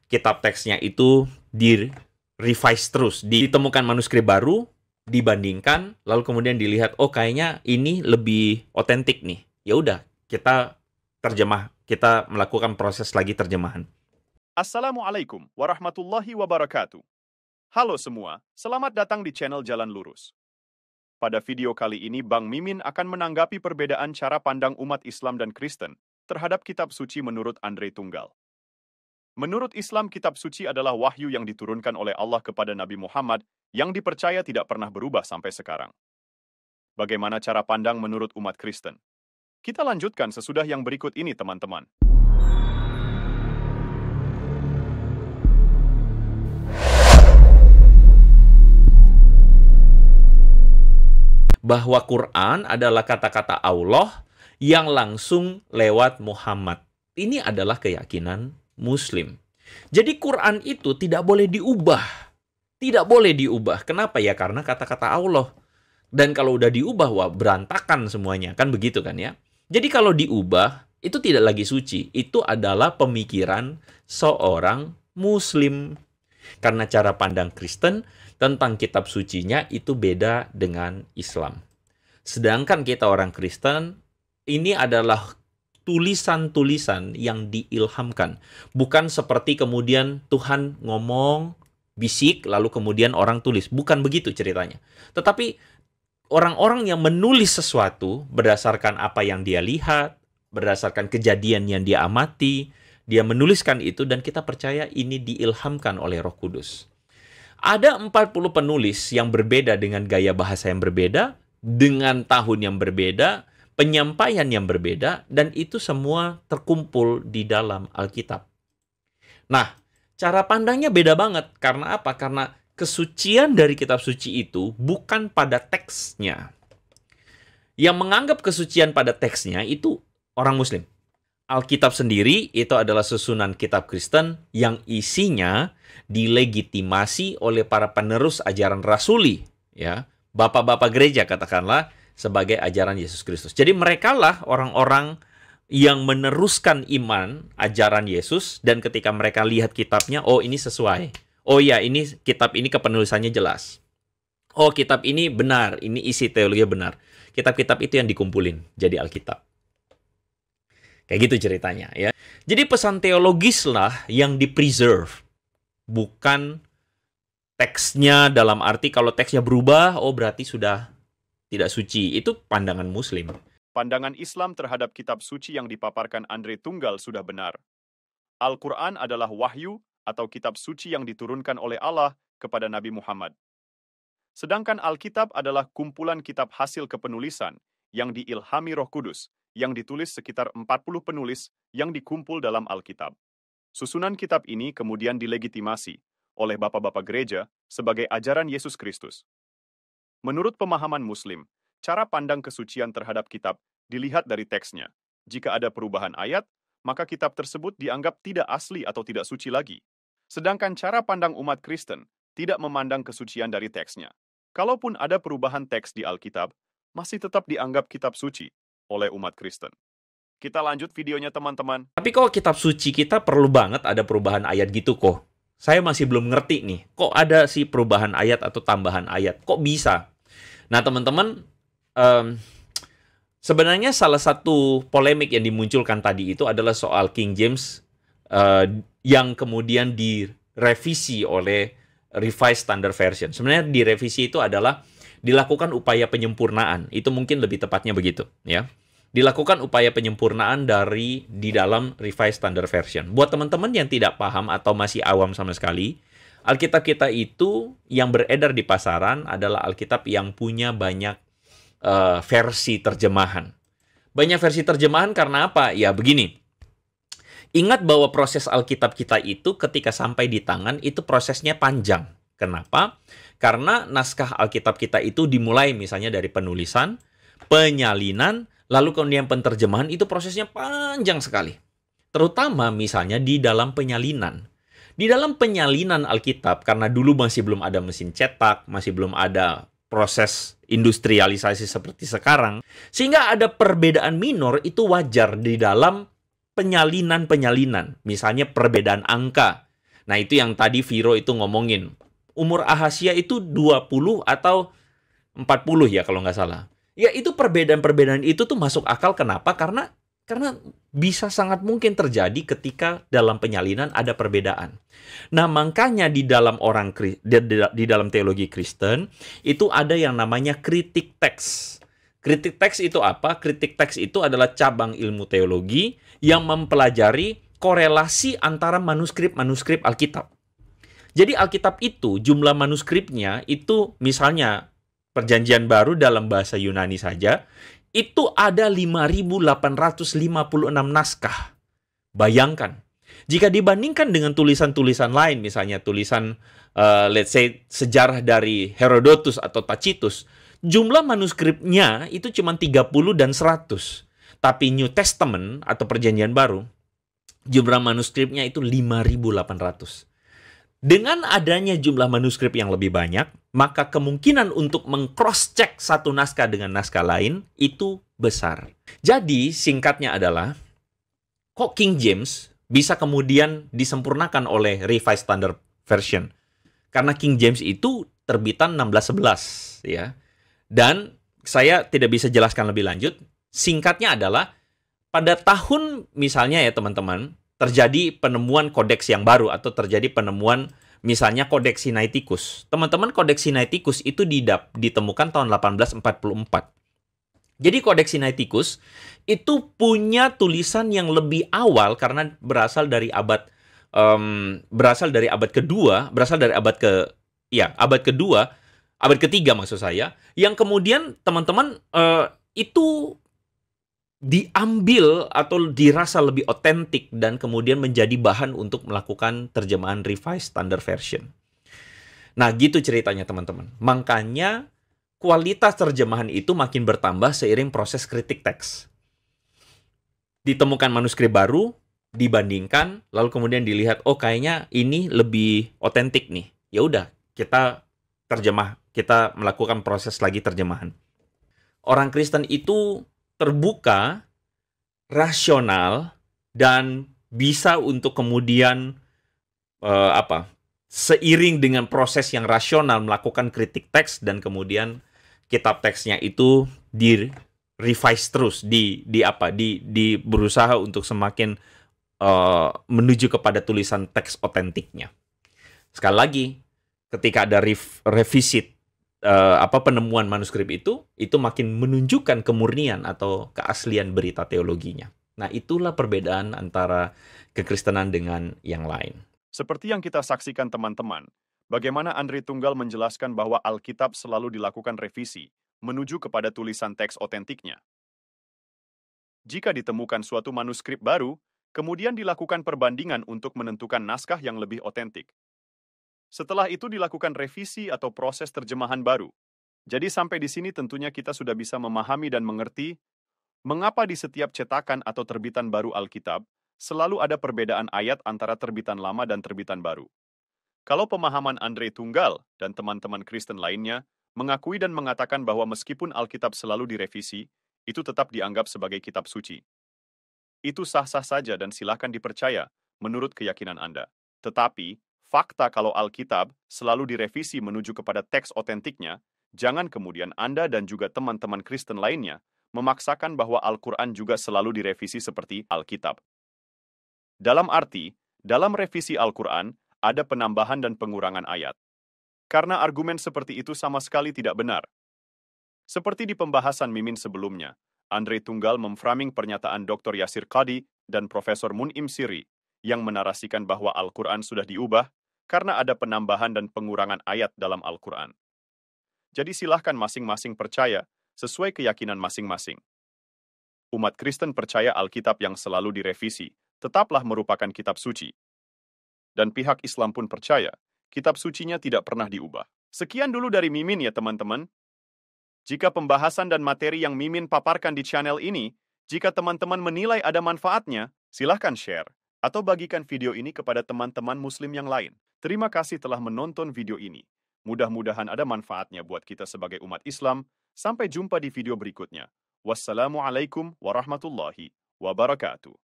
kitab teksnya itu di-revise terus, ditemukan manuskrip baru, dibandingkan, lalu kemudian dilihat, oh kayaknya ini lebih otentik nih. Ya udah, kita melakukan proses lagi terjemahan. Assalamualaikum warahmatullahi wabarakatuh. Halo semua, selamat datang di channel Jalan Lurus. Pada video kali ini, Bang Mimin akan menanggapi perbedaan cara pandang umat Islam dan Kristen terhadap kitab suci menurut Andre Tunggal. Menurut Islam, kitab suci adalah wahyu yang diturunkan oleh Allah kepada Nabi Muhammad yang dipercaya tidak pernah berubah sampai sekarang. Bagaimana cara pandang menurut umat Kristen? Kita lanjutkan sesudah yang berikut ini, teman-teman. Bahwa Quran adalah kata-kata Allah yang langsung lewat Muhammad. Ini adalah keyakinan Muslim. Jadi Quran itu tidak boleh diubah. Tidak boleh diubah. Kenapa ya? Karena kata-kata Allah. Dan kalau udah diubah, wah berantakan semuanya. Kan begitu kan ya? Jadi kalau diubah, itu tidak lagi suci. Itu adalah pemikiran seorang Muslim. Karena cara pandang Kristen tentang kitab sucinya itu beda dengan Islam. Sedangkan kita orang Kristen, ini adalah tulisan-tulisan yang diilhamkan. Bukan seperti kemudian Tuhan ngomong, bisik, lalu kemudian orang tulis. Bukan begitu ceritanya. Tetapi orang-orang yang menulis sesuatu berdasarkan apa yang dia lihat, berdasarkan kejadian yang dia amati, dia menuliskan itu dan kita percaya ini diilhamkan oleh Roh Kudus. Ada 40 penulis yang berbeda dengan gaya bahasa yang berbeda, dengan tahun yang berbeda, penyampaian yang berbeda, dan itu semua terkumpul di dalam Alkitab. Nah, cara pandangnya beda banget. Karena apa? Karena kesucian dari kitab suci itu bukan pada teksnya. Yang menganggap kesucian pada teksnya itu orang Muslim. Alkitab sendiri itu adalah susunan kitab Kristen yang isinya dilegitimasi oleh para penerus ajaran rasuli, ya, bapak-bapak gereja katakanlah, sebagai ajaran Yesus Kristus. Jadi merekalah orang-orang yang meneruskan iman ajaran Yesus, dan ketika mereka lihat kitabnya, oh ini sesuai. Oh ya, ini kitab ini kepenulisannya jelas. Oh kitab ini benar, ini isi teologi benar. Kitab-kitab itu yang dikumpulin jadi Alkitab. Kayak gitu ceritanya ya. Jadi pesan teologis lah yang di-preserve. Bukan teksnya dalam arti kalau teksnya berubah, oh berarti sudah tidak suci. Itu pandangan Muslim. Pandangan Islam terhadap kitab suci yang dipaparkan Andre Tunggal sudah benar. Al-Quran adalah wahyu atau kitab suci yang diturunkan oleh Allah kepada Nabi Muhammad. Sedangkan Alkitab adalah kumpulan kitab hasil kepenulisan yang diilhami Roh Kudus, yang ditulis sekitar 40 penulis yang dikumpul dalam Alkitab. Susunan kitab ini kemudian dilegitimasi oleh bapak-bapak gereja sebagai ajaran Yesus Kristus. Menurut pemahaman Muslim, cara pandang kesucian terhadap kitab dilihat dari teksnya. Jika ada perubahan ayat, maka kitab tersebut dianggap tidak asli atau tidak suci lagi. Sedangkan cara pandang umat Kristen tidak memandang kesucian dari teksnya. Kalaupun ada perubahan teks di Alkitab, masih tetap dianggap kitab suci oleh umat Kristen. Kita lanjut videonya, teman-teman. Tapi kok kitab suci kita perlu banget ada perubahan ayat gitu kok? Saya masih belum ngerti nih. Kok ada sih perubahan ayat atau tambahan ayat? Kok bisa? Nah, teman-teman, sebenarnya salah satu polemik yang dimunculkan tadi itu adalah soal King James yang kemudian direvisi oleh Revised Standard Version. Sebenarnya direvisi itu adalah dilakukan upaya penyempurnaan. Itu mungkin lebih tepatnya begitu, ya. Dilakukan upaya penyempurnaan di dalam Revised Standard Version. Buat teman-teman yang tidak paham atau masih awam sama sekali, Alkitab kita itu yang beredar di pasaran adalah Alkitab yang punya banyak versi terjemahan. Banyak versi terjemahan karena apa? Ya begini. Ingat bahwa proses Alkitab kita itu ketika sampai di tangan itu prosesnya panjang. Kenapa? Karena naskah Alkitab kita itu dimulai misalnya dari penulisan, penyalinan, lalu kemudian penterjemahan, itu prosesnya panjang sekali. Terutama misalnya di dalam penyalinan. Di dalam penyalinan Alkitab, karena dulu masih belum ada mesin cetak, masih belum ada proses industrialisasi seperti sekarang, sehingga ada perbedaan minor itu wajar di dalam penyalinan-penyalinan. Misalnya perbedaan angka. Nah, itu yang tadi Viro itu ngomongin. Umur Ahasya itu 20 atau 40 ya kalau nggak salah. Ya, itu perbedaan-perbedaan itu tuh masuk akal. Kenapa? Karena bisa sangat mungkin terjadi ketika dalam penyalinan ada perbedaan. Nah, makanya di dalam di dalam teologi Kristen itu ada yang namanya kritik teks. Kritik teks itu apa? Kritik teks itu adalah cabang ilmu teologi yang mempelajari korelasi antara manuskrip-manuskrip Alkitab. Jadi Alkitab itu jumlah manuskripnya itu misalnya Perjanjian Baru dalam bahasa Yunani saja itu ada 5.856 naskah. Bayangkan, jika dibandingkan dengan tulisan-tulisan lain, misalnya tulisan, let's say, sejarah dari Herodotus atau Tacitus, jumlah manuskripnya itu cuma 30 dan 100. Tapi New Testament atau Perjanjian Baru, jumlah manuskripnya itu 5.800. Dengan adanya jumlah manuskrip yang lebih banyak, maka kemungkinan untuk meng-cross-check satu naskah dengan naskah lain itu besar. Jadi, singkatnya adalah, kok King James bisa kemudian disempurnakan oleh Revised Standard Version? Karena King James itu terbitan 1611, ya. Dan saya tidak bisa jelaskan lebih lanjut. Singkatnya adalah, pada tahun misalnya ya teman-teman, terjadi penemuan kodeks yang baru atau terjadi penemuan misalnya kodeks Sinaiticus. Teman-teman, kodeks Sinaiticus itu ditemukan tahun 1844. Jadi kodeks Sinaiticus itu punya tulisan yang lebih awal karena berasal dari abad kedua, abad ketiga maksud saya, yang kemudian teman-teman itu diambil atau dirasa lebih otentik dan kemudian menjadi bahan untuk melakukan terjemahan Revised Standard Version. Nah, gitu ceritanya teman-teman. Makanya kualitas terjemahan itu makin bertambah seiring proses kritik teks. Ditemukan manuskrip baru, dibandingkan, lalu kemudian dilihat, oh kayaknya ini lebih otentik nih. Ya udah, kita melakukan proses lagi terjemahan. Orang Kristen itu terbuka, rasional, dan bisa untuk kemudian seiring dengan proses yang rasional melakukan kritik teks dan kemudian kitab teksnya itu di-revise terus, berusaha untuk semakin menuju kepada tulisan teks otentiknya. Sekali lagi, ketika ada revisit penemuan manuskrip itu makin menunjukkan kemurnian atau keaslian berita teologinya. Nah, itulah perbedaan antara kekristenan dengan yang lain. Seperti yang kita saksikan teman-teman, bagaimana Andre Tunggal menjelaskan bahwa Alkitab selalu dilakukan revisi menuju kepada tulisan teks otentiknya. Jika ditemukan suatu manuskrip baru, kemudian dilakukan perbandingan untuk menentukan naskah yang lebih otentik. Setelah itu dilakukan revisi atau proses terjemahan baru. Jadi sampai di sini tentunya kita sudah bisa memahami dan mengerti mengapa di setiap cetakan atau terbitan baru Alkitab selalu ada perbedaan ayat antara terbitan lama dan terbitan baru. Kalau pemahaman Andre Tunggal dan teman-teman Kristen lainnya mengakui dan mengatakan bahwa meskipun Alkitab selalu direvisi, itu tetap dianggap sebagai kitab suci. Itu sah-sah saja dan silakan dipercaya menurut keyakinan Anda. Tetapi, fakta kalau Alkitab selalu direvisi menuju kepada teks otentiknya, jangan kemudian Anda dan juga teman-teman Kristen lainnya memaksakan bahwa Al-Quran juga selalu direvisi seperti Alkitab. Dalam arti, dalam revisi Al-Quran, ada penambahan dan pengurangan ayat. Karena argumen seperti itu sama sekali tidak benar. Seperti di pembahasan Mimin sebelumnya, Andre Tunggal memframing pernyataan Dr. Yasir Qadhi dan Profesor Mun'im Siri yang menarasikan bahwa Al-Quran sudah diubah karena ada penambahan dan pengurangan ayat dalam Al-Quran. Jadi silahkan masing-masing percaya sesuai keyakinan masing-masing. Umat Kristen percaya Alkitab yang selalu direvisi tetaplah merupakan kitab suci. Dan pihak Islam pun percaya kitab sucinya tidak pernah diubah. Sekian dulu dari Mimin ya teman-teman. Jika pembahasan dan materi yang Mimin paparkan di channel ini, jika teman-teman menilai ada manfaatnya, silahkan share atau bagikan video ini kepada teman-teman Muslim yang lain. Terima kasih telah menonton video ini. Mudah-mudahan ada manfaatnya buat kita sebagai umat Islam. Sampai jumpa di video berikutnya. Wassalamualaikum warahmatullahi wabarakatuh.